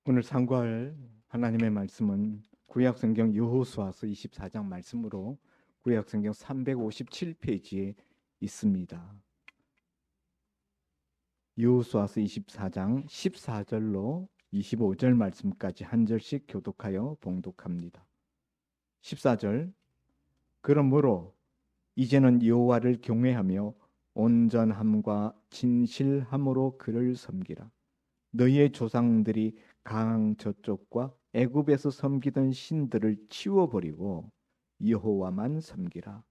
오늘 상고할 하나님의 말씀은 구약성경 여호수아서 24장 말씀으로 구약성경 357페이지에 있습니다. 여호수아서 24장 14절로 25절 말씀까지 한 절씩 교독하여 봉독합니다. 14절 그러므로 이제는 여호와를 경외하며 온전함과 진실함으로 그를 섬기라. 너희의 조상들이 강 저쪽과 애굽에서 섬기던 신들을 치워버리고 여호와만 섬기라.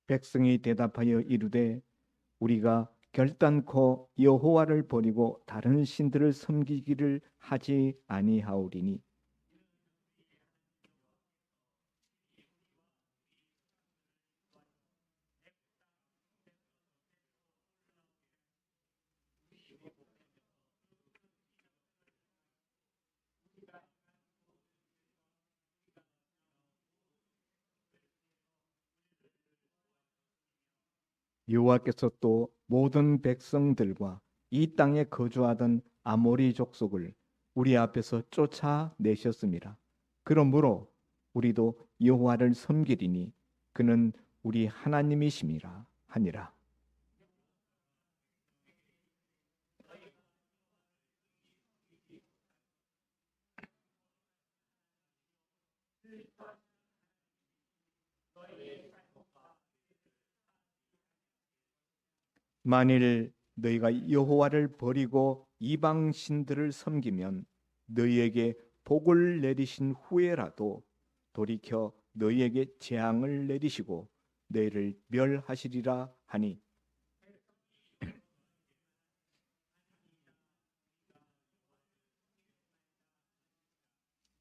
백성이 대답하여 이르되 우리가 결단코 여호와를 버리고 다른 신들을 섬기기를 하지 아니하오리니 여호와께서 또 모든 백성들과 이 땅에 거주하던 아모리 족속을 우리 앞에서 쫓아내셨습니다. 그러므로 우리도 여호와를 섬기리니 그는 우리 하나님이심이라 하니라. 만일 너희가 여호와를 버리고 이방 신들을 섬기면 너희에게 복을 내리신 후에라도 돌이켜 너희에게 재앙을 내리시고 너희를 멸하시리라 하니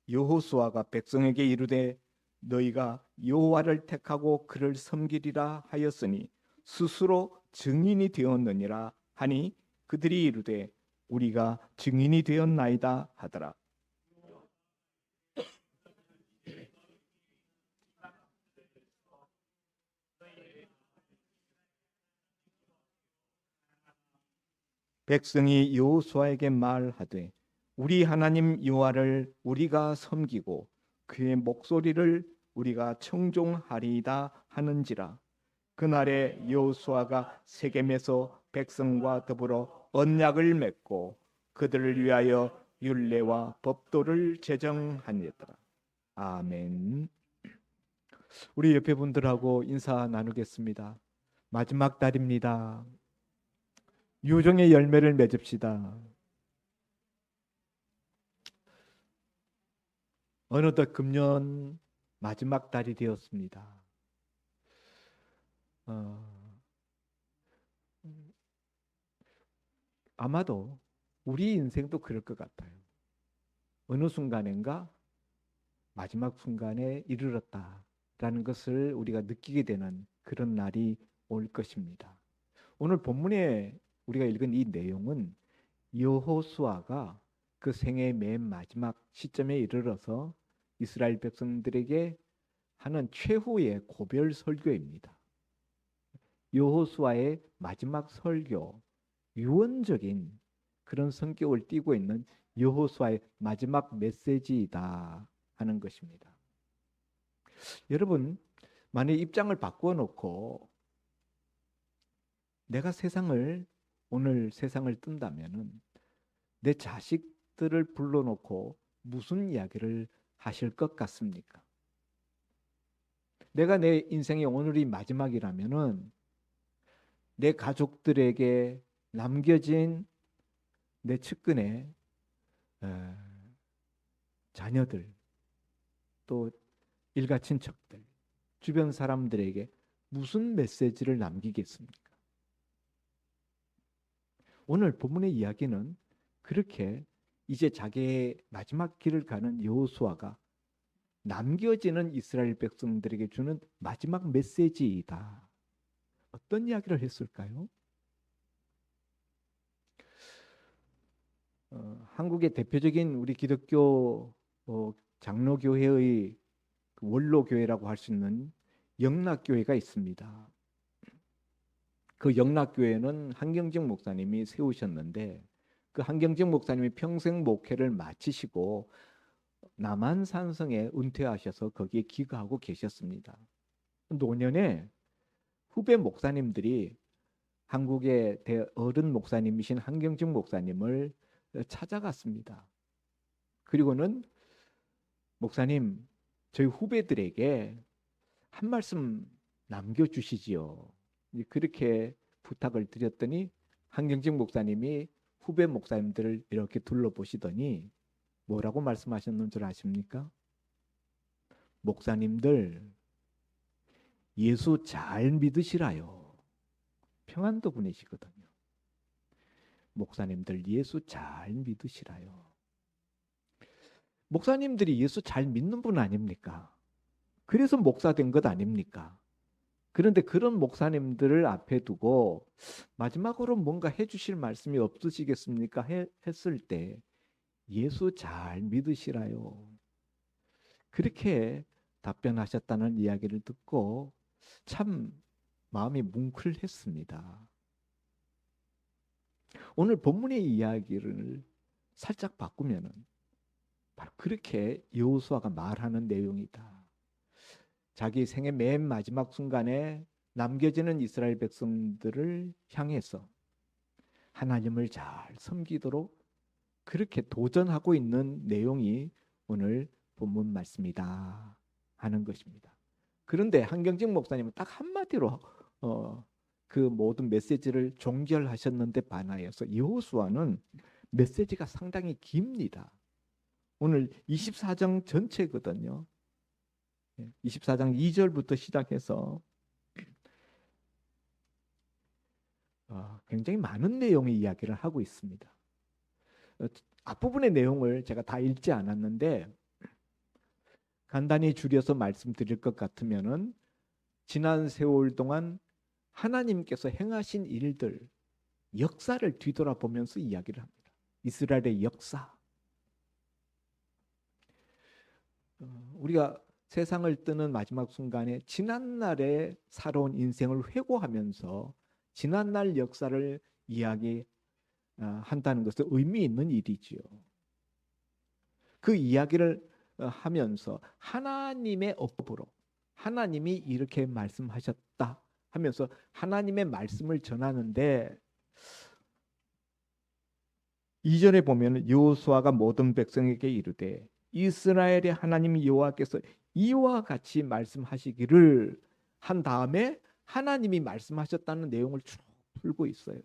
여호수아가 백성에게 이르되 너희가 여호와를 택하고 그를 섬기리라 하였으니 스스로 증인이 되었느니라 하니 그들이 이르되 우리가 증인이 되었나이다 하더라. 백성이 여호수아에게 말하되 우리 하나님 여호와를 우리가 섬기고 그의 목소리를 우리가 청종하리이다 하는지라. 그날에 여호수아가 세겜에서 백성과 더불어 언약을 맺고 그들을 위하여 율례와 법도를 제정하니라. 아멘. 우리 옆에 분들하고 인사 나누겠습니다. 마지막 달입니다. 유종의 열매를 맺읍시다. 어느덧 금년 마지막 달이 되었습니다. 아마도 우리 인생도 그럴 것 같아요. 어느 순간인가 마지막 순간에 이르렀다라는 것을 우리가 느끼게 되는 그런 날이 올 것입니다. 오늘 본문에 우리가 읽은 이 내용은 여호수아가 그 생애의 맨 마지막 시점에 이르러서 이스라엘 백성들에게 하는 최후의 고별 설교입니다. 여호수아의 마지막 설교, 유언적인 그런 성격을 띠고 있는 여호수아의 마지막 메시지이다 하는 것입니다. 여러분, 만약 입장을 바꾸어 놓고 내가 오늘 세상을 뜬다면은 내 자식들을 불러놓고 무슨 이야기를 하실 것 같습니까? 내가 내 인생의 오늘이 마지막이라면은 내 가족들에게 남겨진 내 측근의 자녀들 또 일가 친척들 주변 사람들에게 무슨 메시지를 남기겠습니까? 오늘 본문의 이야기는 그렇게 이제 자기의 마지막 길을 가는 여호수아가 남겨지는 이스라엘 백성들에게 주는 마지막 메시지이다. 어떤 이야기를 했을까요? 한국의 대표적인 우리 기독교 장로교회의 그 원로교회라고 할 수 있는 영락교회가 있습니다. 그 영락교회는 한경직 목사님이 세우셨는데 그 한경직 목사님이 평생 목회를 마치시고 남한산성에 은퇴하셔서 거기에 기거하고 계셨습니다. 노년에 후배 목사님들이 한국의 어른 목사님이신 한경직 목사님을 찾아갔습니다. 그리고는 목사님, 저희 후배들에게 한 말씀 남겨주시지요. 그렇게 부탁을 드렸더니 한경직 목사님이 후배 목사님들을 이렇게 둘러보시더니 뭐라고 말씀하셨는 줄 아십니까? 목사님들 예수 잘 믿으시라요. 평안도 분이시거든요. 목사님들 예수 잘 믿으시라요. 목사님들이 예수 잘 믿는 분 아닙니까? 그래서 목사 된 것 아닙니까? 그런데 그런 목사님들을 앞에 두고 마지막으로 뭔가 해주실 말씀이 없으시겠습니까? 했을 때 예수 잘 믿으시라요. 그렇게 답변하셨다는 이야기를 듣고 참 마음이 뭉클했습니다. 오늘 본문의 이야기를 살짝 바꾸면은 바로 그렇게 여호수아가 말하는 내용이다. 자기 생애 맨 마지막 순간에 남겨지는 이스라엘 백성들을 향해서 하나님을 잘 섬기도록 그렇게 도전하고 있는 내용이 오늘 본문 말씀이다 하는 것입니다. 그런데 한경직 목사님은 딱 한마디로 그 모든 메시지를 종결하셨는데 반하여서 여호수아는 메시지가 상당히 깁니다. 오늘 24장 전체거든요. 24장 2절부터 시작해서 굉장히 많은 내용의 이야기를 하고 있습니다. 앞부분의 내용을 제가 다 읽지 않았는데 간단히 줄여서 말씀드릴 것 같으면은 지난 세월 동안 하나님께서 행하신 일들, 역사를 뒤돌아보면서 이야기를 합니다. 이스라엘의 역사. 우리가 세상을 뜨는 마지막 순간에 지난날에 살아온 인생을 회고하면서 지난날 역사를 이야기한다는 것은 의미 있는 일이지요. 그 이야기를 하면서 하나님의 업으로 하나님이 이렇게 말씀하셨다 하면서 하나님의 말씀을 전하는데 2절에 보면 여호수아가 모든 백성에게 이르되 이스라엘의 하나님 여호와께서 이와 같이 말씀하시기를 한 다음에 하나님이 말씀하셨다는 내용을 쭉 풀고 있어요.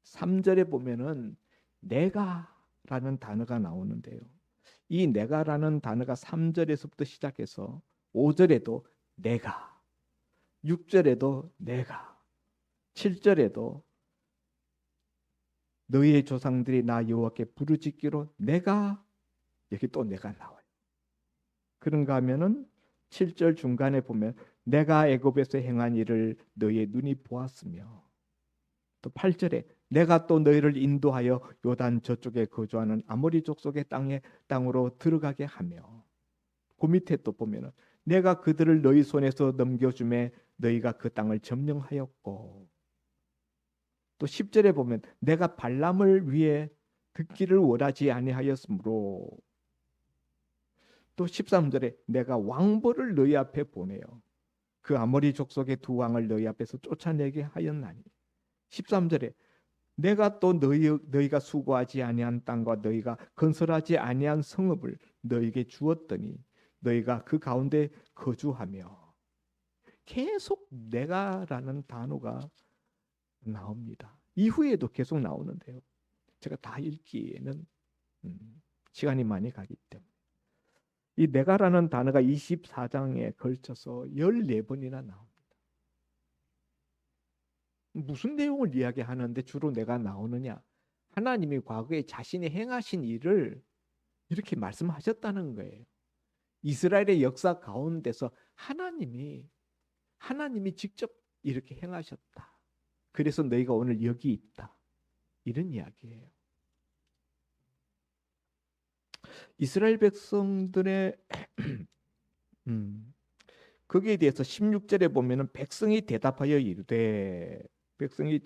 3절에 보면은 내가라는 단어가 나오는데요. 이 내가라는 단어가 3절에서부터 시작해서 5절에도 내가, 6절에도 내가, 7절에도 너희의 조상들이 나 여호와께 부르짖기로 내가, 여기 또 내가 나와요. 그런가 하면은 7절 중간에 보면 내가 애굽에서 행한 일을 너희의 눈이 보았으며, 또 8절에 내가 또 너희를 인도하여 요단 저쪽에 거주하는 아모리 족속의 땅으로 들어가게 하며, 그 밑에 또 보면은 내가 그들을 너희 손에서 넘겨주매 너희가 그 땅을 점령하였고, 또 10절에 보면 내가 발람을 위해 듣기를 원하지 아니하였으므로, 또 13절에 내가 왕벌을 너희 앞에 보내어 그 아모리 족속의 두 왕을 너희 앞에서 쫓아내게 하였나니, 13절에 내가 또 너희가 수고하지 아니한 땅과 너희가 건설하지 아니한 성읍을 너희에게 주었더니 너희가 그 가운데 거주하며, 계속 내가라는 단어가 나옵니다. 이후에도 계속 나오는데요. 제가 다 읽기에는 시간이 많이 가기 때문에 이 내가라는 단어가 24장에 걸쳐서 14번이나 나옵니다. 무슨 내용을 이야기하는데 주로 내가 나오느냐? 하나님이 과거에 자신이 행하신 일을 이렇게 말씀하셨다는 거예요. 이스라엘의 역사 가운데서 하나님이 직접 이렇게 행하셨다. 그래서 너희가 오늘 여기 있다. 이런 이야기예요. 이스라엘 백성들의 거기에 대해서 16절에 보면은 백성이 대답하여 이르되 백성들의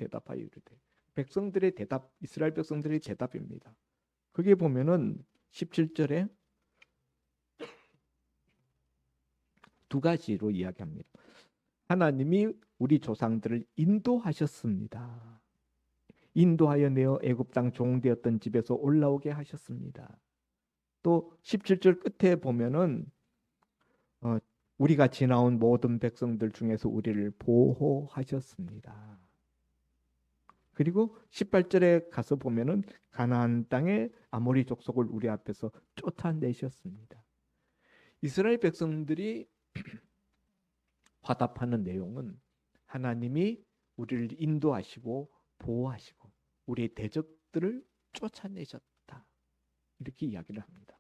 대답, 이스라엘 백성들의 대답입니다. 거기에 보면은 17절에 두 가지로 이야기합니다. 하나님이 우리 조상들을 인도하셨습니다. 인도하여 내어 애굽 땅 종되었던 집에서 올라오게 하셨습니다. 또 17절 끝에 보면은 우리가 지나온 모든 백성들 중에서 우리를 보호하셨습니다. 그리고 18절에 가서 보면은 가나안 땅에 아모리 족속을 우리 앞에서 쫓아내셨습니다. 이스라엘 백성들이 화답하는 내용은 하나님이 우리를 인도하시고 보호하시고 우리의 대적들을 쫓아내셨다. 이렇게 이야기를 합니다.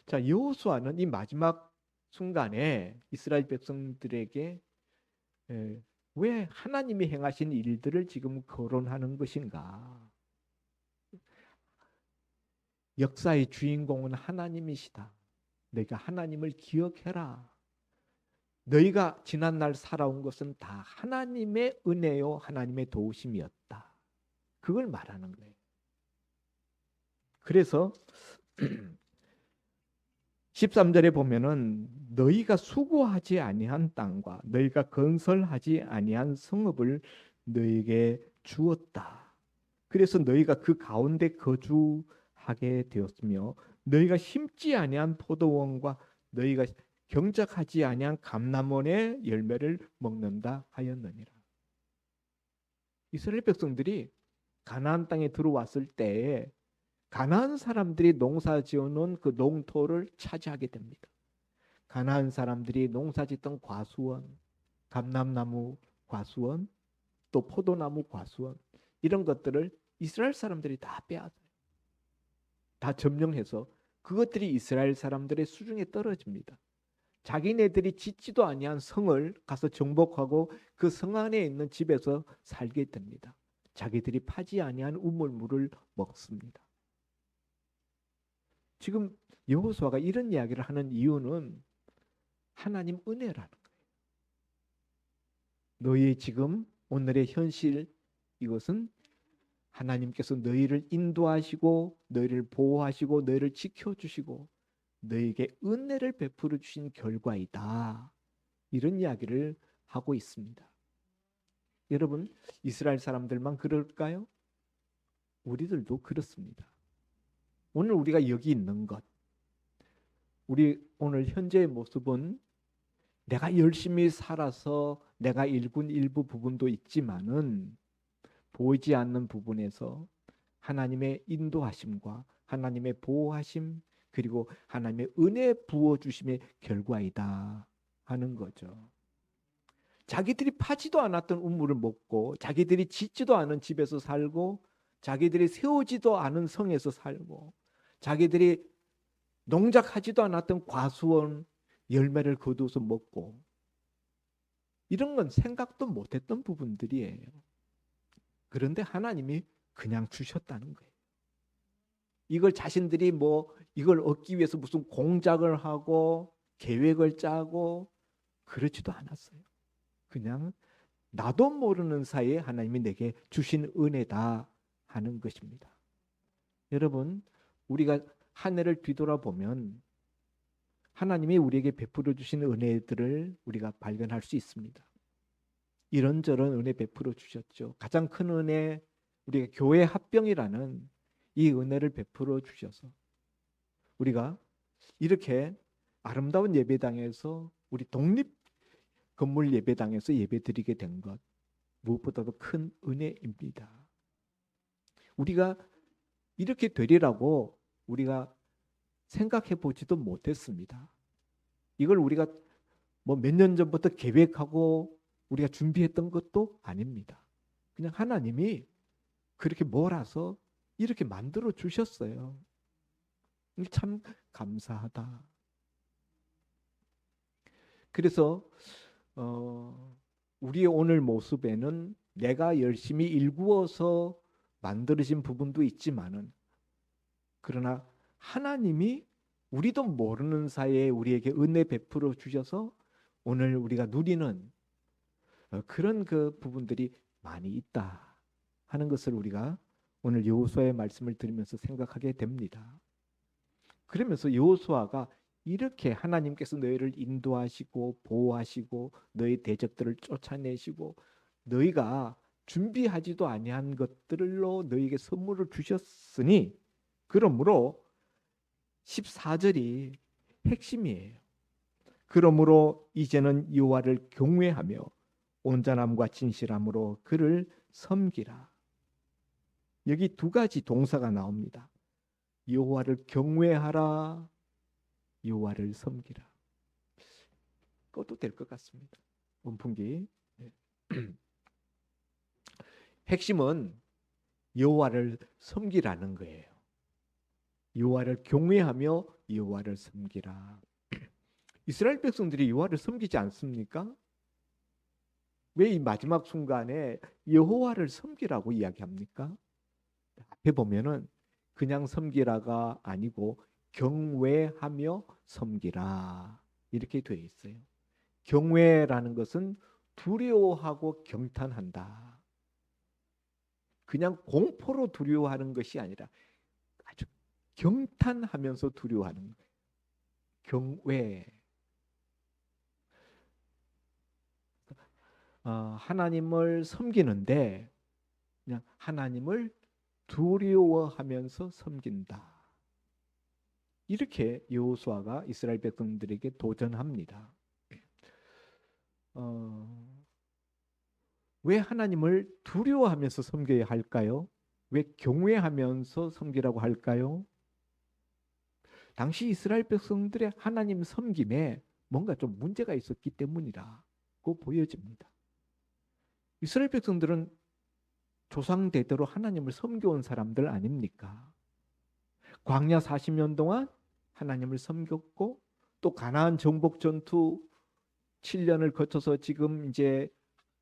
자, 여호수아는 이 마지막 순간에 이스라엘 백성들에게 왜 하나님이 행하신 일들을 지금 거론하는 것인가? 역사의 주인공은 하나님이시다. 너희가 하나님을 기억해라. 너희가 지난날 살아온 것은 다 하나님의 은혜요, 하나님의 도우심이었다. 그걸 말하는 거예요. 그래서 13절에 보면은 너희가 수고하지 아니한 땅과 너희가 건설하지 아니한 성읍을 너희에게 주었다. 그래서 너희가 그 가운데 거주하게 되었으며 너희가 심지 아니한 포도원과 너희가 경작하지 아니한 감람원의 열매를 먹는다 하였느니라. 이스라엘 백성들이 가나안 땅에 들어왔을 때에 가나안 사람들이 농사지어놓은 그 농토를 차지하게 됩니다. 가나안 사람들이 농사짓던 과수원, 감람나무 과수원, 또 포도나무 과수원 이런 것들을 이스라엘 사람들이 다 빼앗아요. 다 점령해서 그것들이 이스라엘 사람들의 수중에 떨어집니다. 자기네들이 짓지도 아니한 성을 가서 정복하고 그 성 안에 있는 집에서 살게 됩니다. 자기들이 파지 아니한 우물물을 먹습니다. 지금 여호수아가 이런 이야기를 하는 이유는 하나님 은혜라는 거예요. 너희의 지금 오늘의 현실 이것은 하나님께서 너희를 인도하시고 너희를 보호하시고 너희를 지켜주시고 너희에게 은혜를 베풀어 주신 결과이다. 이런 이야기를 하고 있습니다. 여러분, 이스라엘 사람들만 그럴까요? 우리들도 그렇습니다. 오늘 우리가 여기 있는 것, 우리 오늘 현재의 모습은 내가 열심히 살아서 내가 일군 일부 부분도 있지만은 보이지 않는 부분에서 하나님의 인도하심과 하나님의 보호하심 그리고 하나님의 은혜 부어주심의 결과이다 하는 거죠. 자기들이 파지도 않았던 우물을 먹고 자기들이 짓지도 않은 집에서 살고 자기들이 세우지도 않은 성에서 살고 자기들이 농작하지도 않았던 과수원 열매를 거두어서 먹고 이런 건 생각도 못했던 부분들이에요. 그런데 하나님이 그냥 주셨다는 거예요. 이걸 자신들이 이걸 얻기 위해서 무슨 공작을 하고 계획을 짜고 그렇지도 않았어요. 그냥 나도 모르는 사이에 하나님이 내게 주신 은혜다 하는 것입니다. 여러분, 우리가 한 해를 뒤돌아보면 하나님이 우리에게 베풀어 주신 은혜들을 우리가 발견할 수 있습니다. 이런저런 은혜 베풀어 주셨죠. 가장 큰 은혜, 우리가 교회 합병이라는 이 은혜를 베풀어 주셔서 우리가 이렇게 아름다운 예배당에서 우리 독립 건물 예배당에서 예배드리게 된 것 무엇보다도 큰 은혜입니다. 우리가 이렇게 되리라고 우리가 생각해 보지도 못했습니다. 이걸 우리가 몇 년 전부터 계획하고 우리가 준비했던 것도 아닙니다. 그냥 하나님이 그렇게 몰아서 이렇게 만들어 주셨어요. 참 감사하다. 그래서 우리의 오늘 모습에는 내가 열심히 일구어서 만들어진 부분도 있지만은, 그러나 하나님이 우리도 모르는 사이에 우리에게 은혜 베풀어 주셔서 오늘 우리가 누리는 그런 그 부분들이 많이 있다 하는 것을 우리가 오늘 여호수아의 말씀을 들으면서 생각하게 됩니다. 그러면서 여호수아가 이렇게 하나님께서 너희를 인도하시고 보호하시고 너희 대적들을 쫓아내시고 너희가 준비하지도 아니한 것들로 너희에게 선물을 주셨으니, 그러므로 14절이 핵심이에요. 그러므로 이제는 여호와를 경외하며 온전함과 진실함으로 그를 섬기라. 여기 두 가지 동사가 나옵니다. 여호와를 경외하라, 여호와를 섬기라. 그것도 될 것 같습니다. 원풍기. 핵심은 여호와를 섬기라는 거예요. 여호와를 경외하며 여호와를 섬기라. 이스라엘 백성들이 여호와를 섬기지 않습니까? 왜 이 마지막 순간에 여호와를 섬기라고 이야기합니까? 앞에 보면은 그냥 섬기라가 아니고 경외하며 섬기라 이렇게 되어 있어요. 경외라는 것은 두려워하고 경탄한다. 그냥 공포로 두려워하는 것이 아니라 아주 경탄하면서 두려워하는 거예요. 경외. 하나님을 섬기는데 그냥 하나님을 두려워하면서 섬긴다. 이렇게 여호수아가 이스라엘 백성들에게 도전합니다. 왜 하나님을 두려워하면서 섬겨야 할까요? 왜 경외하면서 섬기라고 할까요? 당시 이스라엘 백성들의 하나님 섬김에 뭔가 좀 문제가 있었기 때문이라고 보여집니다. 이스라엘 백성들은 조상 대대로 하나님을 섬겨온 사람들 아닙니까? 광야 40년 동안 하나님을 섬겼고 또 가나안 정복 전투 7년을 거쳐서 지금 이제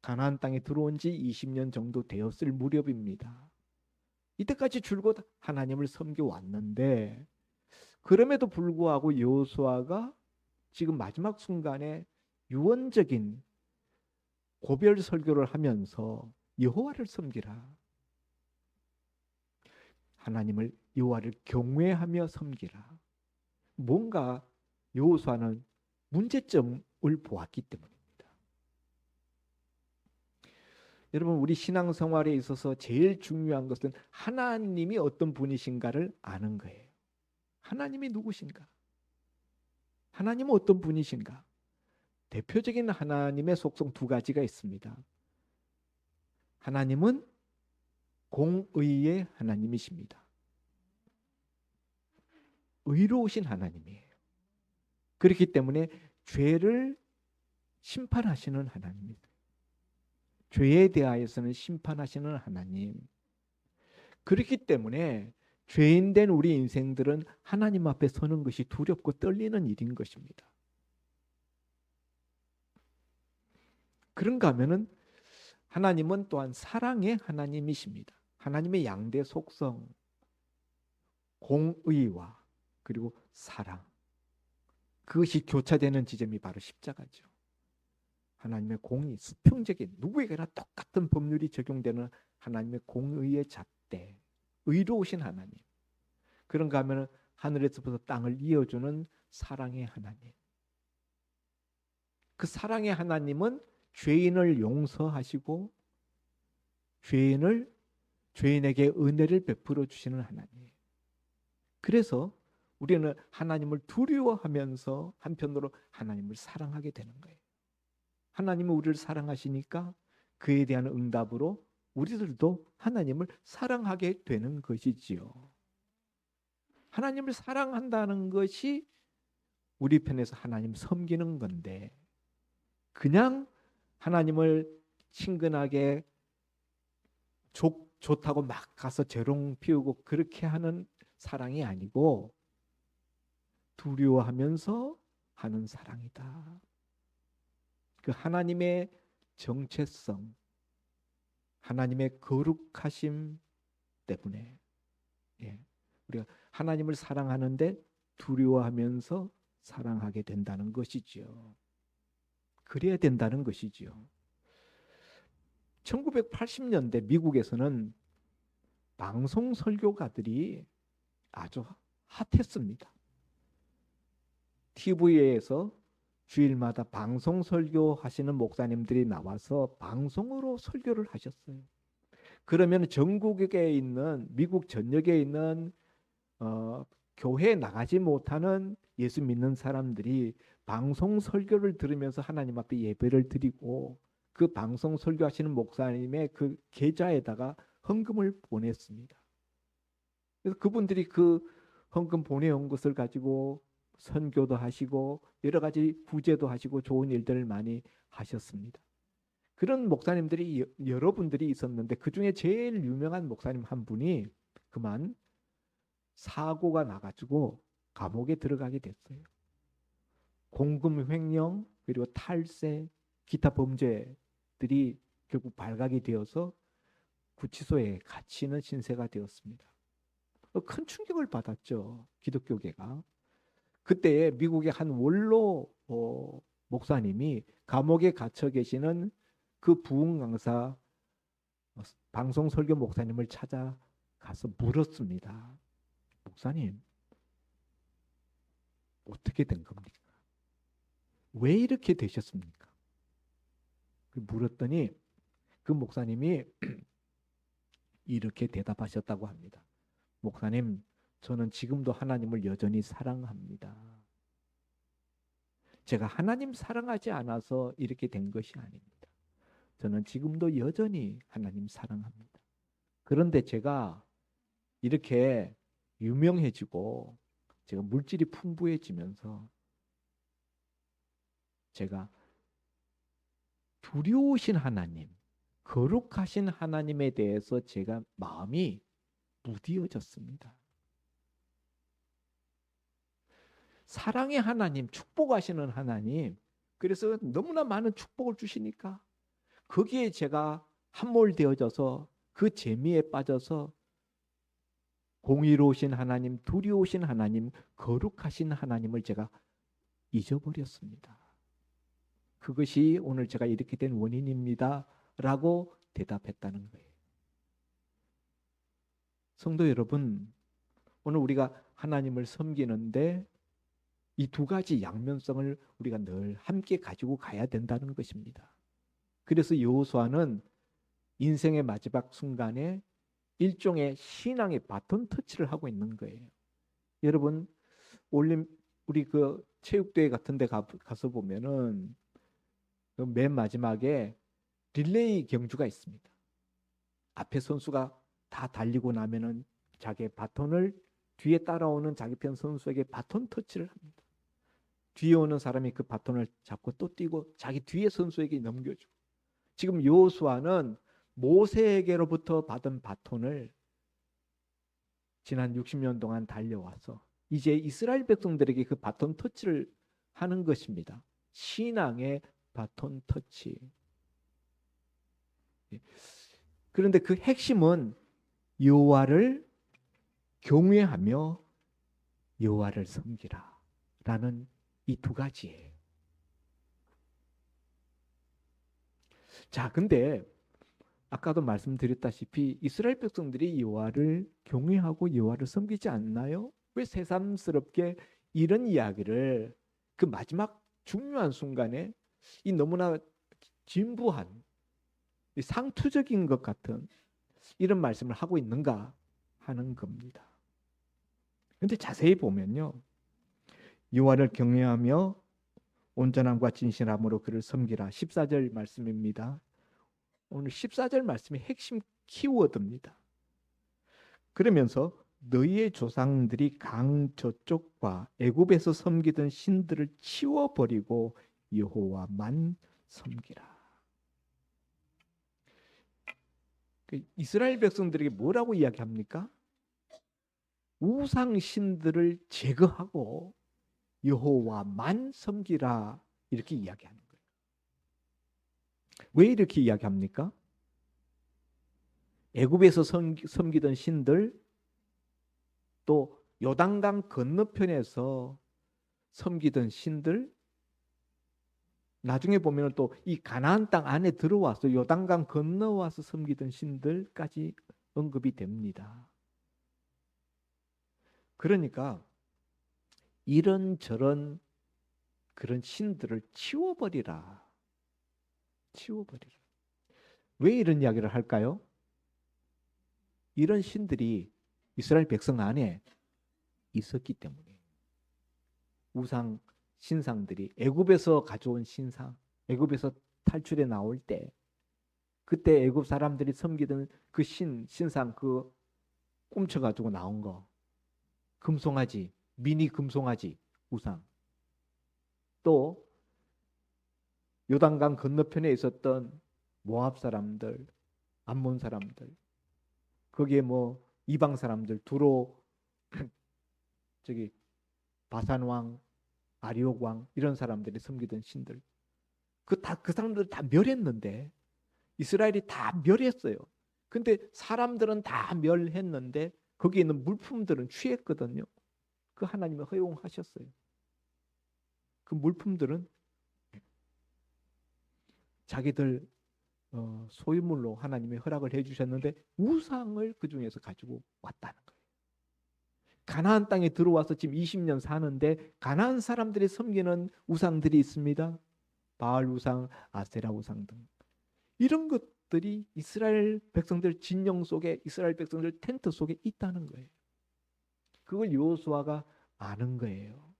가나안 땅에 들어온 지 20년 정도 되었을 무렵입니다. 이때까지 줄곧 하나님을 섬겨왔는데 그럼에도 불구하고 여호수아가 지금 마지막 순간에 유언적인 고별 설교를 하면서 여호와를 섬기라. 하나님을 여호와를 경외하며 섬기라. 뭔가 여호수아는 문제점을 보았기 때문입니다. 여러분, 우리 신앙생활에 있어서 제일 중요한 것은 하나님이 어떤 분이신가를 아는 거예요. 하나님이 누구신가? 하나님은 어떤 분이신가? 대표적인 하나님의 속성 두 가지가 있습니다. 하나님은 공의의 하나님이십니다. 의로우신 하나님이에요. 그렇기 때문에 죄를 심판하시는 하나님입니다. 죄에 대하여서는 심판하시는 하나님. 그렇기 때문에 죄인된 우리 인생들은 하나님 앞에 서는 것이 두렵고 떨리는 일인 것입니다. 그런가 하면은 하나님은 또한 사랑의 하나님이십니다. 하나님의 양대 속성, 공의와 그리고 사랑, 그것이 교차되는 지점이 바로 십자가죠. 하나님의 공의, 수평적인 누구에게나 똑같은 법률이 적용되는 하나님의 공의의 잣대, 의로우신 하나님. 그런가 하면 하늘에서부터 땅을 이어주는 사랑의 하나님. 그 사랑의 하나님은 죄인을 용서하시고 죄인에게 은혜를 베풀어 주시는 하나님. 그래서 우리는 하나님을 두려워하면서 한편으로 하나님을 사랑하게 되는 거예요. 하나님은 우리를 사랑하시니까 그에 대한 응답으로 우리들도 하나님을 사랑하게 되는 것이지요. 하나님을 사랑한다는 것이 우리 편에서 하나님 섬기는 건데, 그냥 하나님을 친근하게 좋다고 막 가서 재롱 피우고 그렇게 하는 사랑이 아니고 두려워하면서 하는 사랑이다. 그 하나님의 정체성, 하나님의 거룩하심 때문에 우리가 하나님을 사랑하는데 두려워하면서 사랑하게 된다는 것이지요. 그래야 된다는 것이지요. 1980년대 미국에서는 방송 설교가들이 아주 핫했습니다. TV에서 주일마다 방송 설교하시는 목사님들이 나와서 방송으로 설교를 하셨어요. 그러면 전국에 있는 미국 전역에 있는 교회에 나가지 못하는 예수 믿는 사람들이 방송 설교를 들으면서 하나님 앞에 예배를 드리고 그 방송 설교하시는 목사님의 그 계좌에다가 헌금을 보냈습니다. 그래서 그분들이 그 헌금 보내온 것을 가지고 선교도 하시고 여러 가지 구제도 하시고 좋은 일들을 많이 하셨습니다. 그런 목사님들이 여러분들이 있었는데 그중에 제일 유명한 목사님 한 분이 그만 사고가 나가지고 감옥에 들어가게 됐어요. 공금 횡령 그리고 탈세 기타 범죄들이 결국 발각이 되어서 구치소에 갇히는 신세가 되었습니다. 큰 충격을 받았죠. 기독교계가. 그때 미국의 한 원로 목사님이 감옥에 갇혀 계시는 그 부흥 강사 방송 설교 목사님을 찾아가서 물었습니다. 목사님, 어떻게 된 겁니까? 왜 이렇게 되셨습니까? 물었더니 그 목사님이 이렇게 대답하셨다고 합니다. 목사님, 저는 지금도 하나님을 여전히 사랑합니다. 제가 하나님 사랑하지 않아서 이렇게 된 것이 아닙니다. 저는 지금도 여전히 하나님 사랑합니다. 그런데 제가 이렇게 유명해지고 제가 물질이 풍부해지면서 제가 두려우신 하나님, 거룩하신 하나님에 대해서 제가 마음이 무디어졌습니다. 사랑의 하나님, 축복하시는 하나님, 그래서 너무나 많은 축복을 주시니까 거기에 제가 함몰되어져서 그 재미에 빠져서 공의로우신 하나님, 두려우신 하나님, 거룩하신 하나님을 제가 잊어버렸습니다. 그것이 오늘 제가 이렇게 된 원인입니다. 라고 대답했다는 거예요. 성도 여러분, 오늘 우리가 하나님을 섬기는데 이 두 가지 양면성을 우리가 늘 함께 가지고 가야 된다는 것입니다. 그래서 여호수아는 인생의 마지막 순간에 일종의 신앙의 바톤 터치를 하고 있는 거예요. 여러분, 우리 그 체육대회 같은 데 가서 보면은 맨 마지막에 릴레이 경주가 있습니다. 앞에 선수가 다 달리고 나면은 자기의 바톤을 뒤에 따라오는 자기 편 선수에게 바톤 터치를 합니다. 뒤에 오는 사람이 그 바톤을 잡고 또 뛰고 자기 뒤에 선수에게 넘겨주고. 지금 여호수아는 모세에게로부터 받은 바톤을 지난 60년 동안 달려와서 이제 이스라엘 백성들에게 그 바톤 터치를 하는 것입니다. 신앙의 바톤 터치. 그런데 그 핵심은 여호와를 경외하며 여호와를 섬기라 라는 이 두 가지예요. 자, 근데 아까도 말씀드렸다시피 이스라엘 백성들이 여호와를 경외하고 여호와를 섬기지 않나요? 왜 새삼스럽게 이런 이야기를 그 마지막 중요한 순간에 이 너무나 진부한 상투적인 것 같은 이런 말씀을 하고 있는가 하는 겁니다. 그런데 자세히 보면요, 여호와를 경외하며 온전함과 진실함으로 그를 섬기라. 14절 말씀입니다. 오늘 14절 말씀이 핵심 키워드입니다. 그러면서 너희의 조상들이 강 저쪽과 애굽에서 섬기던 신들을 치워버리고 여호와만 섬기라. 이스라엘 백성들에게 뭐라고 이야기합니까? 우상 신들을 제거하고 여호와만 섬기라 이렇게 이야기하는 거예요. 왜 이렇게 이야기합니까? 애굽에서 섬기던 신들, 또 요단강 건너편에서 섬기던 신들, 나중에 보면 또 이 가나안 땅 안에 들어와서 요단강 건너와서 섬기던 신들까지 언급이 됩니다. 그러니까 이런저런 그런 신들을 치워버리라. 치워버리라. 왜 이런 이야기를 할까요? 이런 신들이 이스라엘 백성 안에 있었기 때문에. 우상 신상들이 애굽에서 가져온 신상, 애굽에서 탈출해 나올 때 그때 애굽 사람들이 섬기던 그 신상 그 훔쳐가지고 나온 거, 금송아지, 미니 금송아지 우상, 또 요단강 건너편에 있었던 모압 사람들, 암몬 사람들, 거기에 뭐 이방 사람들, 두로 저기 바산 왕, 아리옥 왕 이런 사람들이 섬기던 신들, 그 사람들 다 멸했는데, 이스라엘이 다 멸했어요. 근데 사람들은 다 멸했는데 거기에 있는 물품들은 취했거든요. 그 하나님이 허용하셨어요. 그 물품들은 자기들 소유물로 하나님이 허락을 해주셨는데 우상을 그 중에서 가지고 왔다는 거예요. 가나안 땅에 들어와서 지금 20년 사는데 가나안 사람들이 섬기는 우상들이 있습니다. 바알 우상, 아세라 우상 등. 이런 것들이 이스라엘 백성들 진영 속에, 이스라엘 백성들 텐트 속에 있다는 거예요. 그걸 여호수아가 아는 거예요.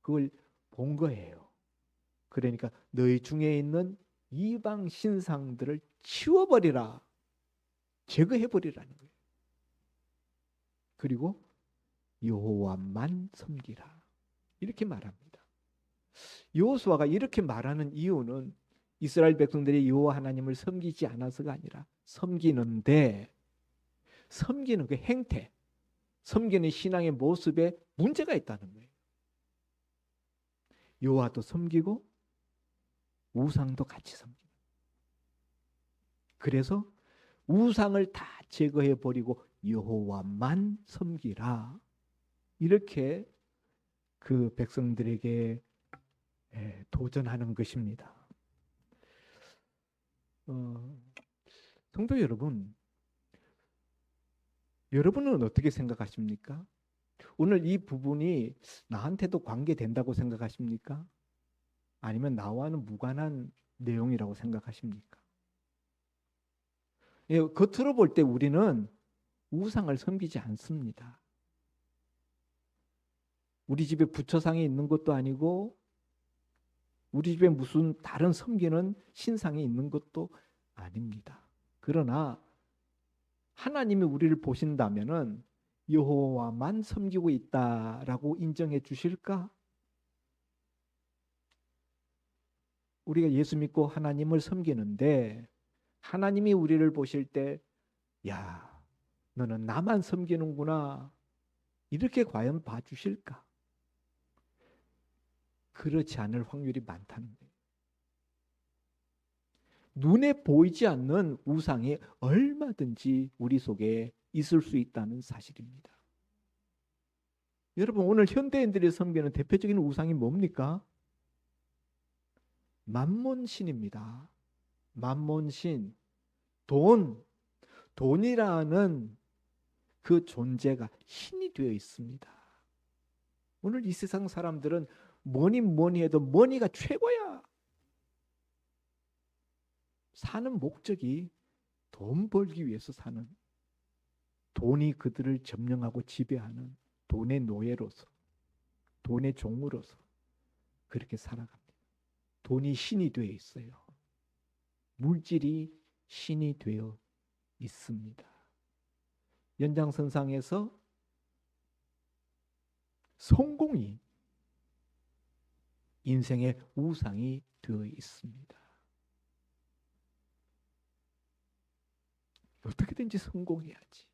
그걸 본 거예요. 그러니까 너희 중에 있는 이방 신상들을 치워버리라. 제거해버리라는 거예요. 그리고 여호와만 섬기라. 이렇게 말합니다. 여호수아가 이렇게 말하는 이유는 이스라엘 백성들이 여호와 하나님을 섬기지 않아서가 아니라 섬기는데 섬기는 그 행태, 섬기는 신앙의 모습에 문제가 있다는 거예요. 여호와도 섬기고 우상도 같이 섬기는. 그래서 우상을 다 제거해 버리고 여호와만 섬기라. 이렇게 그 백성들에게 도전하는 것입니다. 성도 여러분, 여러분은 어떻게 생각하십니까? 오늘 이 부분이 나한테도 관계된다고 생각하십니까? 아니면 나와는 무관한 내용이라고 생각하십니까? 겉으로 볼 때 우리는 우상을 섬기지 않습니다. 우리 집에 부처상이 있는 것도 아니고 우리 집에 무슨 다른 섬기는 신상이 있는 것도 아닙니다. 그러나 하나님이 우리를 보신다면은 여호와만 섬기고 있다라고 인정해 주실까? 우리가 예수 믿고 하나님을 섬기는데 하나님이 우리를 보실 때, 야, 너는 나만 섬기는구나. 이렇게 과연 봐주실까? 그렇지 않을 확률이 많다는 거예요. 눈에 보이지 않는 우상이 얼마든지 우리 속에 있을 수 있다는 사실입니다. 여러분, 오늘 현대인들이 섬기는 대표적인 우상이 뭡니까? 만몬신입니다. 만몬신, 돈이라는 그 존재가 신이 되어 있습니다. 오늘 이 세상 사람들은 뭐니 해도 머니가 최고야. 사는 목적이 돈 벌기 위해서 사는, 돈이 그들을 점령하고 지배하는 돈의 노예로서, 돈의 종으로서 그렇게 살아갑니다. 돈이 신이 되어 있어요. 물질이 신이 되어 있습니다. 연장선상에서 성공이 인생의 우상이 되어 있습니다. 어떻게든지 성공해야지.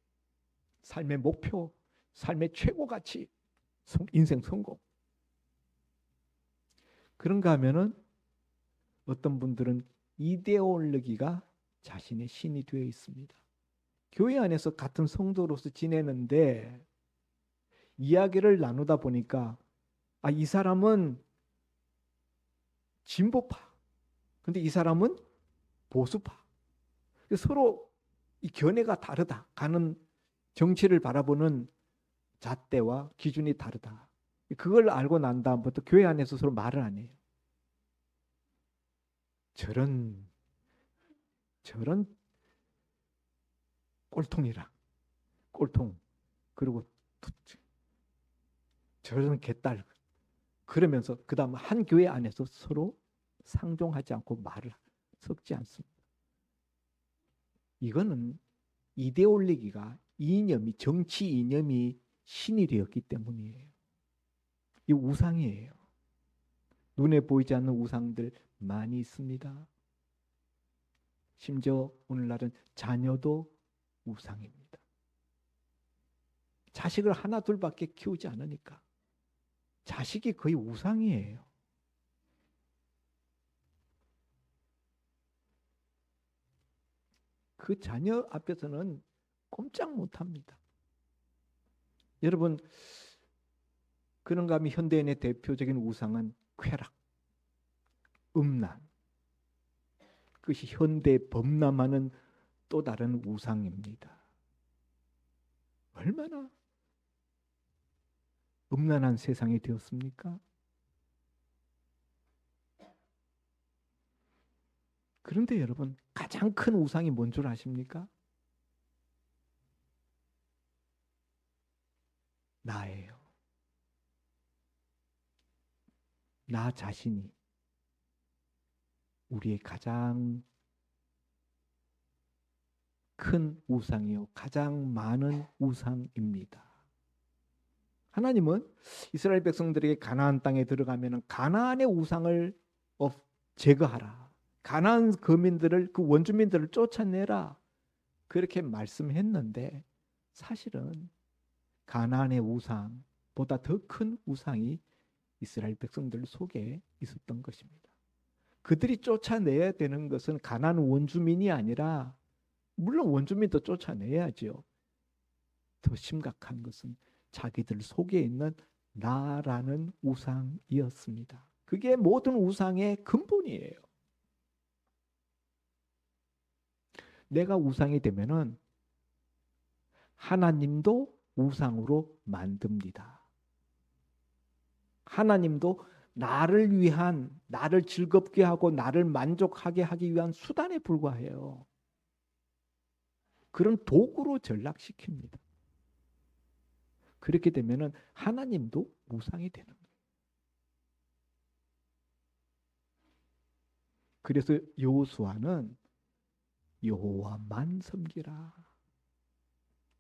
삶의 목표, 삶의 최고 가치, 인생 성공. 그런가 하면은 어떤 분들은 이데올로기가 자신의 신이 되어 있습니다. 교회 안에서 같은 성도로서 지내는데 이야기를 나누다 보니까 이 사람은 진보파, 근데 이 사람은 보수파. 서로 이 견해가 다르다. 가는 정치를 바라보는 잣대와 기준이 다르다. 그걸 알고 난 다음부터 교회 안에서 서로 말을 안 해요. 저런 꼴통이라 꼴통, 그리고 저런 개딸, 그러면서 그 다음 한 교회 안에서 서로 상종하지 않고 말을 섞지 않습니다. 이거는 이데올로기가 이념이, 정치 이념이 신이 되었기 때문이에요. 이 우상이에요. 눈에 보이지 않는 우상들 많이 있습니다. 심지어 오늘날은 자녀도 우상입니다. 자식을 하나 둘밖에 키우지 않으니까 자식이 거의 우상이에요. 그 자녀 앞에서는 꼼짝 못합니다. 여러분, 그런가 하면 현대인의 대표적인 우상은 쾌락, 음란, 그것이 현대 범람하는 또 다른 우상입니다. 얼마나 음란한 세상이 되었습니까? 그런데 여러분, 가장 큰 우상이 뭔 줄 아십니까? 나예요. 나 자신이 우리의 가장 큰 우상이요, 가장 많은 우상입니다. 하나님은 이스라엘 백성들에게 가나안 땅에 들어가면 가나안의 우상을 제거하라, 가나안 거민들을, 그 원주민들을 쫓아내라, 그렇게 말씀했는데 사실은 가나안의 우상보다 더 큰 우상이 이스라엘 백성들 속에 있었던 것입니다. 그들이 쫓아내야 되는 것은 가나안 원주민이 아니라, 물론 원주민도 쫓아내야죠. 더 심각한 것은 자기들 속에 있는 나라는 우상이었습니다. 그게 모든 우상의 근본이에요. 내가 우상이 되면은 하나님도 우상으로 만듭니다. 하나님도 나를 위한, 나를 즐겁게 하고 나를 만족하게 하기 위한 수단에 불과해요. 그런 도구로 전락시킵니다. 그렇게 되면은 하나님도 우상이 되는 거예요. 그래서 여호수아는 여호와만 섬기라.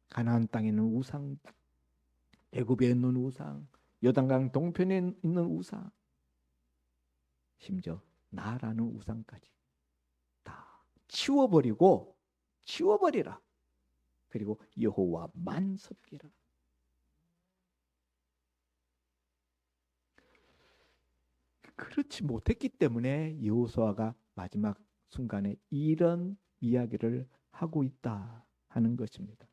가나안 땅에 있는 우상, 애굽에 있는 우상, 요단강 동편에 있는 우상, 심지어 나라는 우상까지 다 치워버리라. 그리고 여호와만 섬기라. 그렇지 못했기 때문에 여호수아가 마지막 순간에 이런 이야기를 하고 있다 하는 것입니다.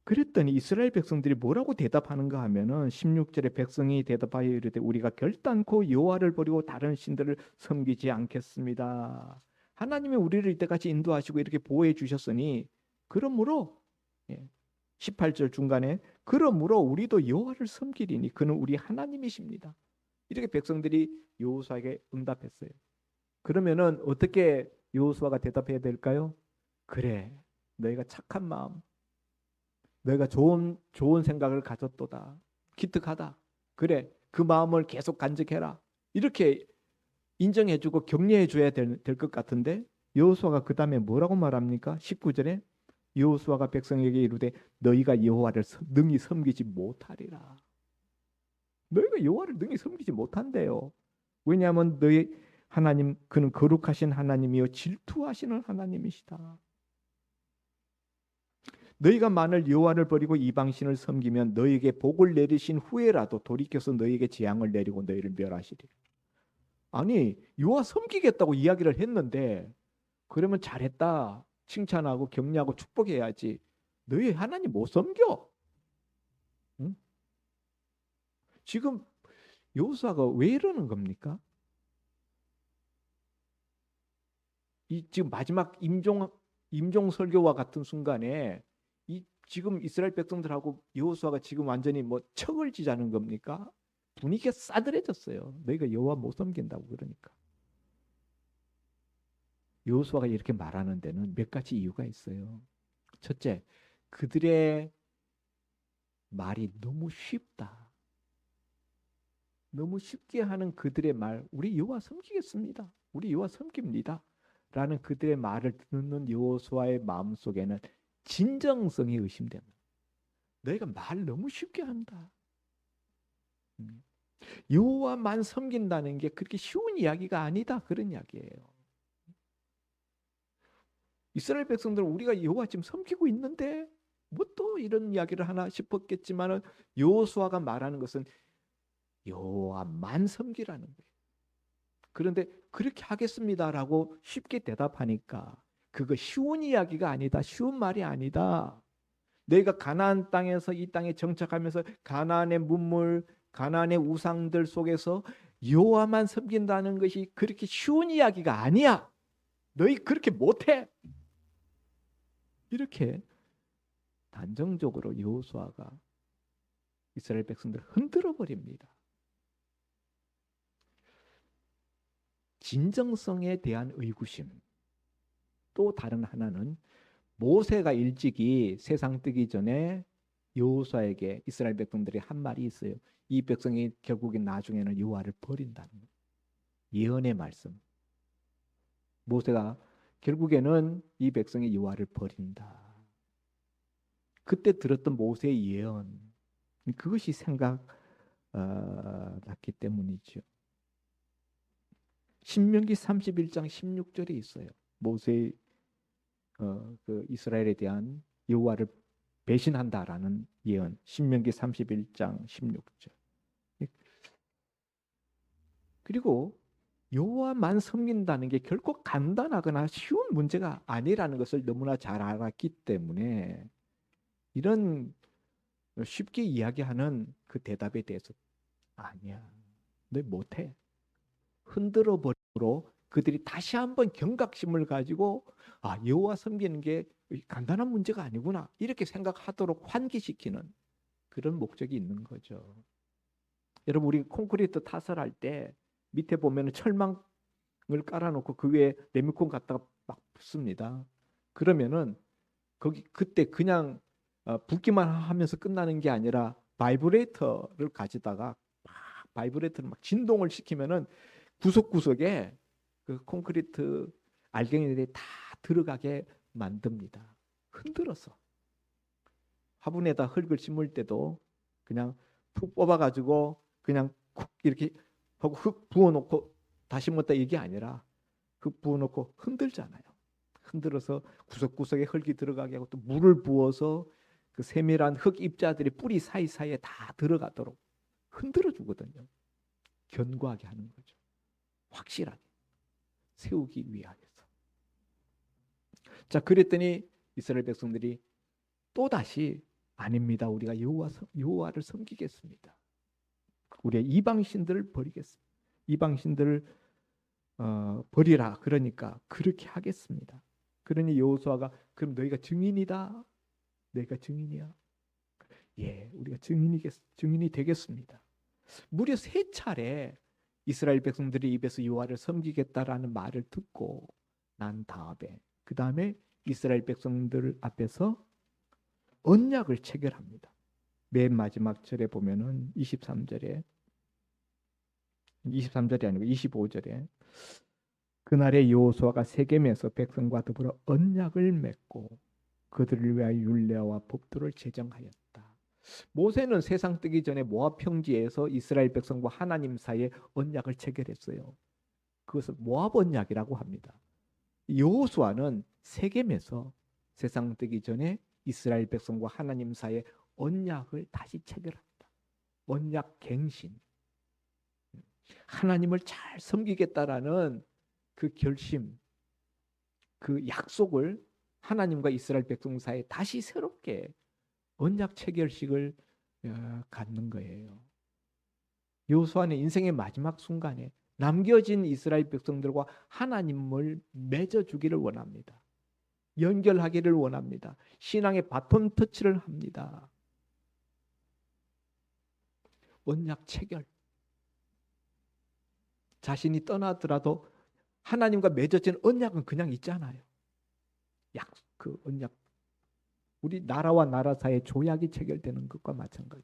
그랬더니 이스라엘 백성들이 뭐라고 대답하는가 하면은 16절에 백성이 대답하여 이르되 우리가 결단코 여호와를 버리고 다른 신들을 섬기지 않겠습니다. 하나님이 우리를 이때까지 인도하시고 이렇게 보호해 주셨으니 그러므로 18절 중간에 그러므로 우리도 여호와를 섬기리니 그는 우리 하나님이십니다. 이렇게 백성들이 여호수아에게 응답했어요. 그러면은 어떻게 여호수아가 대답해야 될까요? 그래, 너희가 착한 마음, 너희가 좋은 생각을 가졌도다. 기특하다. 그래, 그 마음을 계속 간직해라. 이렇게 인정해주고 격려해줘야 될 것 같은데 여호수아가 그 다음에 뭐라고 말합니까? 19절에 여호수아가 백성에게 이르되 너희가 여호와를 능히 섬기지 못하리라. 너희가 여호와를 능히 섬기지 못한대요. 왜냐하면 너희 하나님, 그는 거룩하신 하나님이요 질투하시는 하나님이시다. 너희가 만일 여호와를 버리고 이방신을 섬기면 너희에게 복을 내리신 후에라도 돌이켜서 너희에게 재앙을 내리고 너희를 멸하시리라. 아니, 여호와 섬기겠다고 이야기를 했는데 그러면 잘했다. 칭찬하고 격려하고 축복해야지. 너희 하나님 못 섬겨. 응? 지금 여호수아가 왜 이러는 겁니까? 이 지금 마지막 임종 설교와 같은 순간에 이 지금 이스라엘 백성들하고 여호수아가 지금 완전히 뭐 척을 지자는 겁니까? 분위기가 싸늘해졌어요. 너희가 여호와 못 섬긴다고 그러니까. 여호수아가 이렇게 말하는 데는 몇 가지 이유가 있어요. 첫째, 그들의 말이 너무 쉽다. 너무 쉽게 하는 그들의 말, 우리 여호와 섬기겠습니다. 우리 여호와 섬깁니다. 라는 그들의 말을 듣는 여호수아의 마음속에는 진정성이 의심됩니다. 너희가 말 너무 쉽게 한다. 여호와만 섬긴다는 게 그렇게 쉬운 이야기가 아니다. 그런 이야기예요. 이스라엘 백성들은 우리가 여호와 지금 섬기고 있는데 뭐 또 이런 이야기를 하나 싶었겠지만은 여호수아가 말하는 것은 여호와만 섬기라는 거예요. 그런데 그렇게 하겠습니다라고 쉽게 대답하니까 그거 쉬운 이야기가 아니다. 쉬운 말이 아니다. 너희가 가나안 땅에서 이 땅에 정착하면서 가나안의 문물, 가나안의 우상들 속에서 여호와만 섬긴다는 것이 그렇게 쉬운 이야기가 아니야. 너희 그렇게 못해. 이렇게 단정적으로 여호수아가 이스라엘 백성들을 흔들어 버립니다. 진정성에 대한 의구심. 또 다른 하나는 모세가 일찍이 세상 뜨기 전에 여호수아에게 이스라엘 백성들이 한 말이 있어요. 이 백성이 결국에 나중에는 여호와를 버린다는 거예요. 예언의 말씀. 모세가 결국에는 이 백성이 여호와를 버린다. 그때 들었던 모세의 예언. 그것이 생각났기 때문이죠. 신명기 31장 16절에 있어요. 모세의 그 이스라엘에 대한 여호와를 배신한다라는 예언. 신명기 31장 16절. 그리고 여호와만 섬긴다는 게 결코 간단하거나 쉬운 문제가 아니라는 것을 너무나 잘 알았기 때문에 이런 쉽게 이야기하는 그 대답에 대해서 아니야. 너 못해. 흔들어 버리므로 그들이 다시 한번 경각심을 가지고 여호와 섬기는 게 간단한 문제가 아니구나 이렇게 생각하도록 환기시키는 그런 목적이 있는 거죠. 여러분 우리 콘크리트 타설할 때 밑에 보면 철망을 깔아놓고 그 위에 레미콘 갖다가 막 붓습니다. 그러면은 거기 그때 그냥 붓기만 하면서 끝나는 게 아니라 바이브레이터를 가지다가 바이브레이터를 막 진동을 시키면은 구석구석에 그 콘크리트 알갱이들이 다 들어가게 만듭니다. 흔들어서. 화분에다 흙을 심을 때도 그냥 푹 뽑아가지고 그냥 쿡 이렇게 하고 흙 부어놓고 다시 심었다 이게 아니라 흙 부어놓고 흔들잖아요. 흔들어서 구석구석에 흙이 들어가게 하고 또 물을 부어서 그 세밀한 흙 입자들이 뿌리 사이사이에 다 들어가도록 흔들어 주거든요. 견고하게 하는 거죠. 확실하게 세우기 위하여서. 자, 그랬더니 이스라엘 백성들이 또 다시 아닙니다. 우리가 여호와를 섬기겠습니다. 우리의 이방신들을 버리겠습니다. 이방신들을 버리라. 그러니까 그렇게 하겠습니다. 그러니 여호수아가 그럼 너희가 증인이다. 너희가 증인이야. 예, 우리가 증인이 되겠습니다. 무려 3차례 이스라엘 백성들이 입에서 여호와를 섬기겠다라는 말을 듣고 난 다음에 그 다음에 이스라엘 백성들 앞에서 언약을 체결합니다. 맨 마지막 절에 보면은 23절이 아니고 25절에 그날에 여호수아가 세겜에서 백성과 더불어 언약을 맺고 그들을 위하여 율례와 법도를 제정하였다. 모세는 세상 뜨기 전에 모압 평지에서 이스라엘 백성과 하나님 사이에 언약을 체결했어요. 그것을 모압 언약이라고 합니다. 여호수아는 세겜에서 세상 뜨기 전에 이스라엘 백성과 하나님 사이에 언약을 다시 체결합니다. 언약 갱신. 하나님을 잘 섬기겠다라는 그 결심, 그 약속을 하나님과 이스라엘 백성 사이에 다시 새롭게 언약 체결식을 갖는 거예요. 여호수아는 인생의 마지막 순간에 남겨진 이스라엘 백성들과 하나님을 맺어주기를 원합니다. 연결하기를 원합니다. 신앙의 바톤 터치를 합니다. 언약 체결. 자신이 떠나더라도 하나님과 맺어진 언약은 그냥 있잖아요. 그 언약. 우리 나라와 나라 사이에 조약이 체결되는 것과 마찬가지.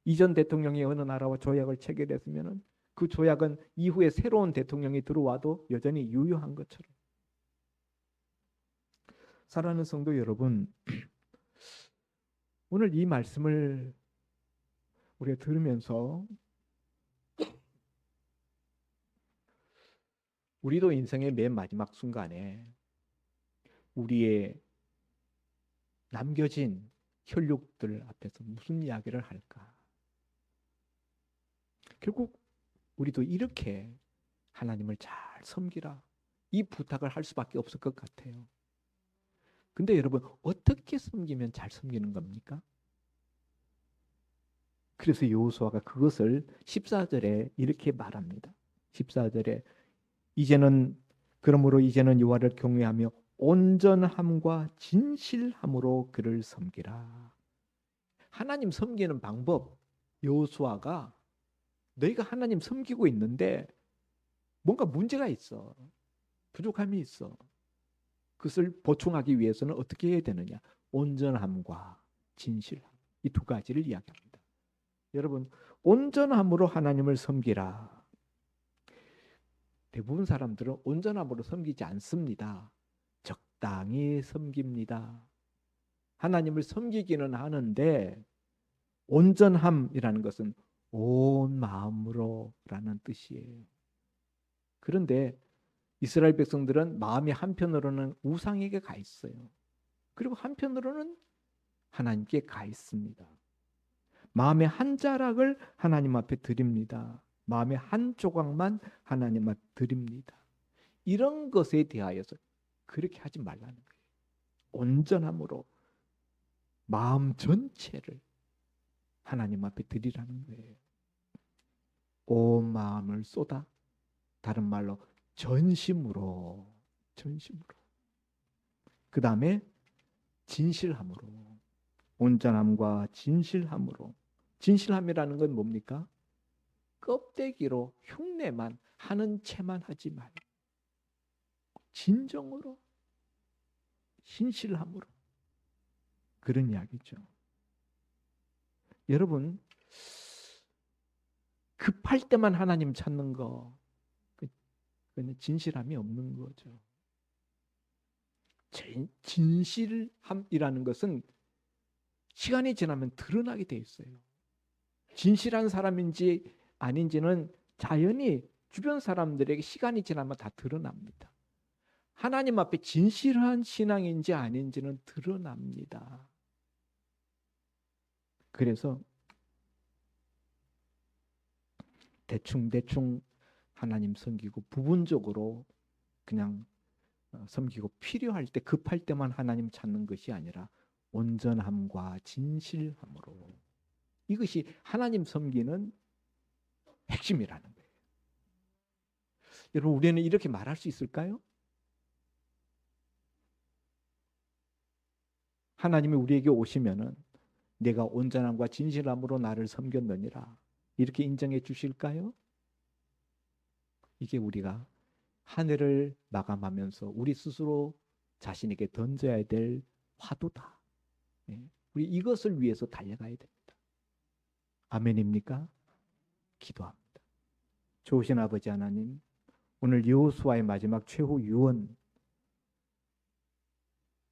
이전 대통령이 어느 나라와 조약을 체결했으면 그 조약은 이후에 새로운 대통령이 들어와도 여전히 유효한 것처럼. 사랑하는 성도 여러분, 오늘 이 말씀을 우리가 들으면서 우리도 인생의 맨 마지막 순간에 우리의 남겨진 혈육들 앞에서 무슨 이야기를 할까? 결국 우리도 이렇게 하나님을 잘 섬기라, 이 부탁을 할 수밖에 없을 것 같아요. 근데 여러분, 어떻게 섬기면 잘 섬기는 겁니까? 그래서 여호수아가 그것을 14절에 이렇게 말합니다. 14절에 그러므로 이제는 여호와를 경외하며 온전함과 진실함으로 그를 섬기라. 하나님 섬기는 방법, 여호수아가 너희가 하나님 섬기고 있는데 뭔가 문제가 있어. 부족함이 있어. 그것을 보충하기 위해서는 어떻게 해야 되느냐? 온전함과 진실함. 이 두 가지를 이야기합니다. 여러분, 온전함으로 하나님을 섬기라. 대부분 사람들은 온전함으로 섬기지 않습니다. 적당히 섬깁니다. 하나님을 섬기기는 하는데 온전함이라는 것은 온 마음으로라는 뜻이에요. 그런데 이스라엘 백성들은 마음이 한편으로는 우상에게 가 있어요. 그리고 한편으로는 하나님께 가 있습니다. 마음의 한 자락을 하나님 앞에 드립니다. 마음의 한 조각만 하나님 앞에 드립니다. 이런 것에 대하여서 그렇게 하지 말라는 거예요. 온전함으로 마음 전체를 하나님 앞에 드리라는 거예요. 온 마음을 쏟아, 다른 말로 전심으로. 그 다음에 진실함으로. 온전함과 진실함으로. 진실함이라는 건 뭡니까? 껍데기로 흉내만 하는 채만 하지 말고 진정으로, 신실함으로. 그런 이야기죠. 여러분, 급할 때만 하나님 찾는 거, 그건 진실함이 없는 거죠. 진실함이라는 것은 시간이 지나면 드러나게 돼 있어요. 진실한 사람인지 아닌지는 자연히 주변 사람들에게 시간이 지나면 다 드러납니다. 하나님 앞에 진실한 신앙인지 아닌지는 드러납니다. 그래서 대충 하나님 섬기고 부분적으로 그냥 섬기고 필요할 때 급할 때만 하나님 찾는 것이 아니라 온전함과 진실함으로. 이것이 하나님 섬기는 핵심이라는 거예요. 여러분, 우리는 이렇게 말할 수 있을까요? 하나님이 우리에게 오시면은 내가 온전함과 진실함으로 나를 섬겼느니라, 이렇게 인정해 주실까요? 이게 우리가 한 해를 마감하면서 우리 스스로 자신에게 던져야 될 화두다. 우리 이것을 위해서 달려가야 됩니다. 아멘입니까? 기도합니다. 좋으신 아버지 하나님, 오늘 여호수아의 마지막 최후 유언,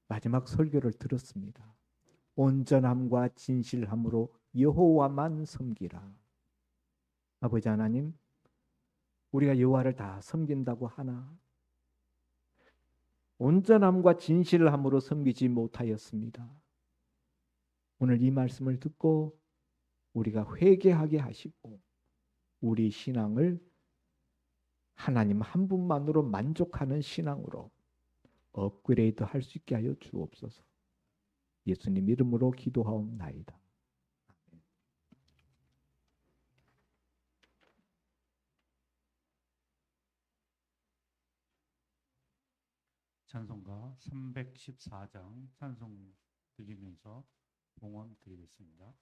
마지막 설교를 들었습니다. 온전함과 진실함으로 여호와만 섬기라. 아버지 하나님, 우리가 여호와를 다 섬긴다고 하나 온전함과 진실함으로 섬기지 못하였습니다. 오늘 이 말씀을 듣고 우리가 회개하게 하시고 우리 신앙을 하나님 한 분만으로 만족하는 신앙으로 업그레이드 할 수 있게 하여 주옵소서. 예수님 이름으로 기도하옵나이다. 찬송가 314장 찬송 드리면서 봉헌 드리겠습니다.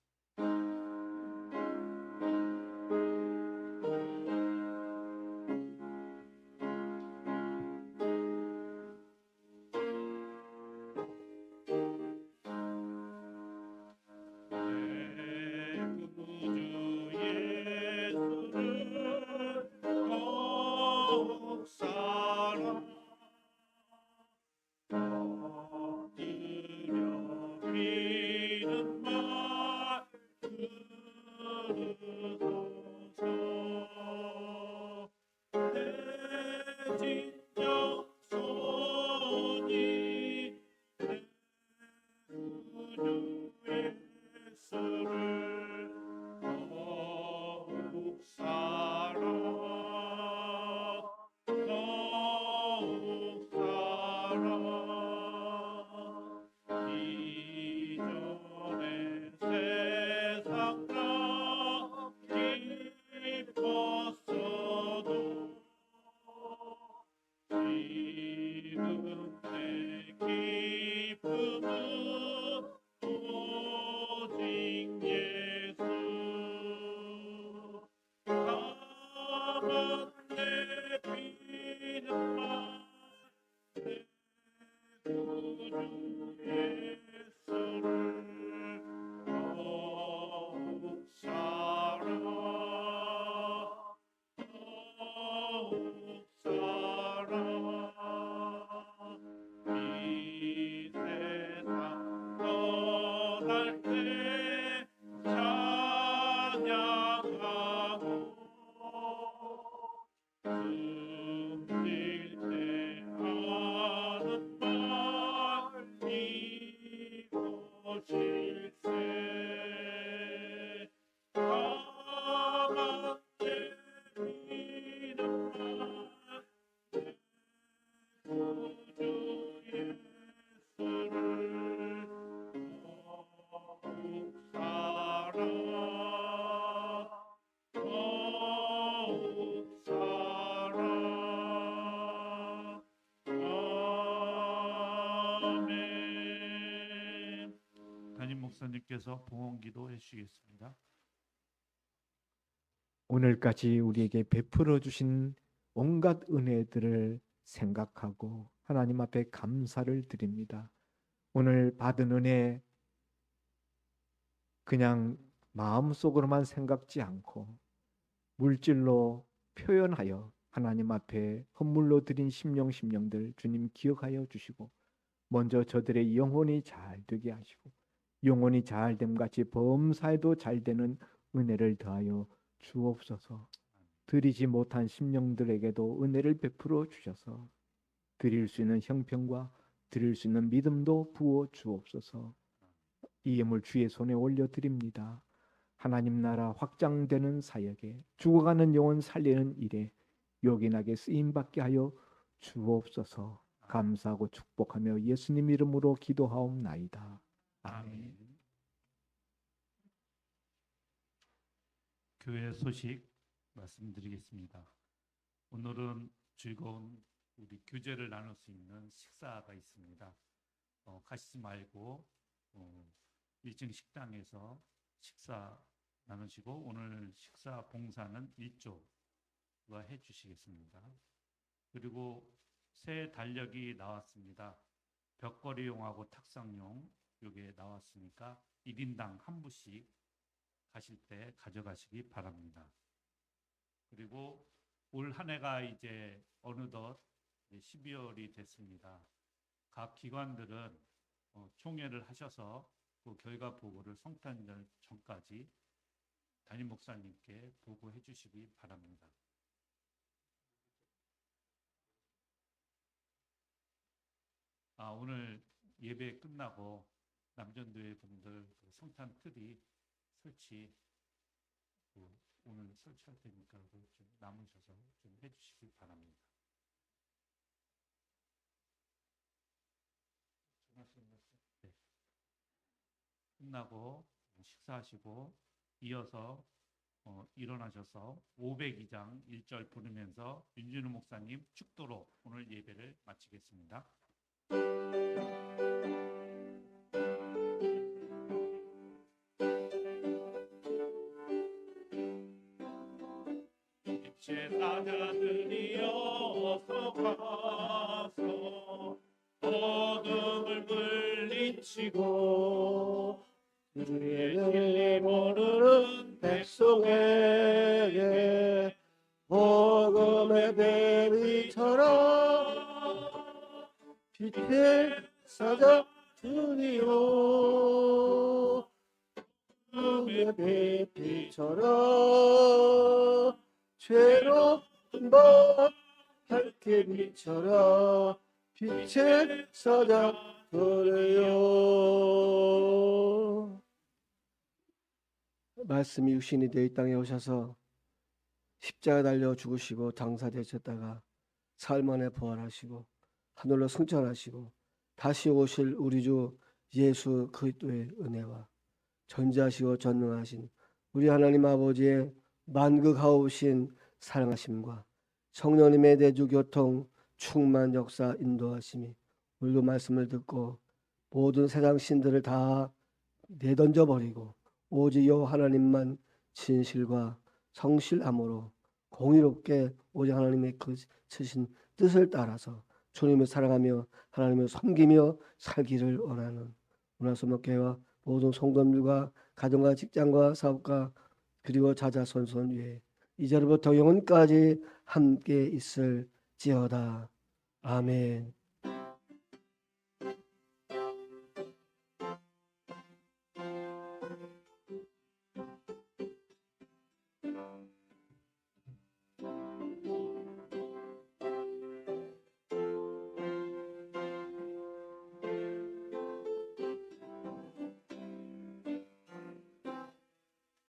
담임 목사님께서 봉헌 기도 해주시겠습니다. 오늘까지 우리에게 베풀어 주신 온갖 은혜들을 생각하고 하나님 앞에 감사를 드립니다. 오늘 받은 은혜 그냥 마음속으로만 생각지 않고 물질로 표현하여 하나님 앞에 헌물로 드린 심령들 주님 기억하여 주시고 먼저 저들의 영혼이 잘 되게 하시고 영혼이 잘 됨 같이 범사에도 잘 되는 은혜를 더하여 주옵소서. 드리지 못한 심령들에게도 은혜를 베풀어 주셔서 드릴 수 있는 형편과 드릴 수 있는 믿음도 부어 주옵소서. 이 예물 주의 손에 올려드립니다. 하나님 나라 확장되는 사역에 죽어가는 영혼 살리는 일에 요긴하게 쓰임받게 하여 주옵소서. 감사하고 축복하며 예수님 이름으로 기도하옵나이다. 아멘. 교회 소식 말씀드리겠습니다. 오늘은 즐거운 우리 교제를 나눌 수 있는 식사가 있습니다. 가시지 말고 1층 식당에서 식사 나누시고 오늘 식사 봉사는 1조가 해주시겠습니다. 그리고 새 달력이 나왔습니다. 벽걸이용하고 탁상용 요게 나왔으니까 1인당 한 부씩 가실 때 가져가시기 바랍니다. 그리고 올 한 해가 이제 어느덧 12월이 됐습니다. 각 기관들은 총회를 하셔서 그 결과 보고를 성탄절 전까지 담임 목사님께 보고해 주시기 바랍니다. 오늘 예배 끝나고 남전교회 분들 성탄 트리 설치 오늘 설치할 테니까 좀 남으셔서 좀 해주시기 바랍니다. 네. 끝나고 식사하시고 이어서 일어나셔서 502장 1절 부르면서 윤준우 목사님 축도로 오늘 예배를 마치겠습니다. 제사자들이 어서 가서 어둠을 물리치고 주의 진리 모르는 백성에게 복음의 대비처럼 빛의 사자 주니요 복음의 빛처럼 죄로 흠박 밝게 비춰라 빛의 사자 주니요. 말씀이 육신이 되어 이 땅에 오셔서 십자가 달려 죽으시고 장사되셨다가 사흘 만에 부활하시고 하늘로 승천하시고 다시 오실 우리 주 예수 그리스도의 은혜와 전지하시고 전능하신 우리 하나님 아버지의 만극하오신 사랑하심과 성령님의 내주 교통 충만 역사 인도하심이 우리도 말씀을 듣고 모든 세상 신들을 다 내던져 버리고 오직 여 하나님만 진실과 성실함으로 공의롭게 오직 하나님의 그 쓰신 뜻을 따라서 주님을 사랑하며 하나님을 섬기며 살기를 원하는 문화소목교회와 모든 성도들과 가정과 직장과 사업과 그리고 자자손손 위에 이제로부터 영원까지 함께 있을지어다. 아멘.